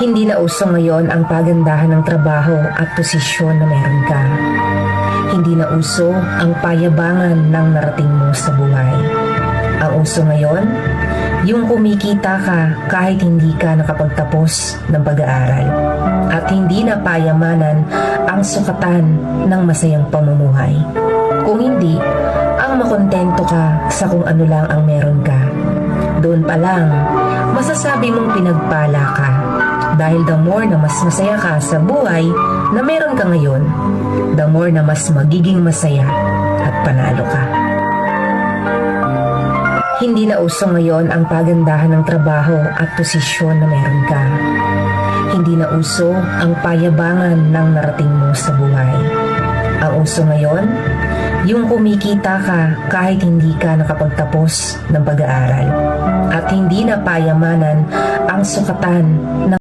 Hindi na uso ngayon ang pagandahan ng trabaho at posisyon na meron ka. Hindi na uso ang payabangan ng narating mo sa buhay. Ang uso ngayon, yung kumikita ka kahit hindi ka nakapagtapos ng pag-aaral. At hindi na payamanan ang sukatan ng masayang pamumuhay. Kung hindi, ang makontento ka sa kung ano lang ang meron ka. Doon pa lang, masasabi mong pinagpala ka. Dahil the more na mas masaya ka sa buhay na meron ka ngayon, the more na mas magiging masaya at panalo ka. Hindi na uso ngayon ang pagandahan ng trabaho at posisyon na meron ka. Hindi na uso ang payabangan ng narating mo sa buhay. Ang uso ngayon, yung kumikita ka kahit hindi ka nakapagtapos ng pag-aaral. At hindi na payamanan ang sukatan ng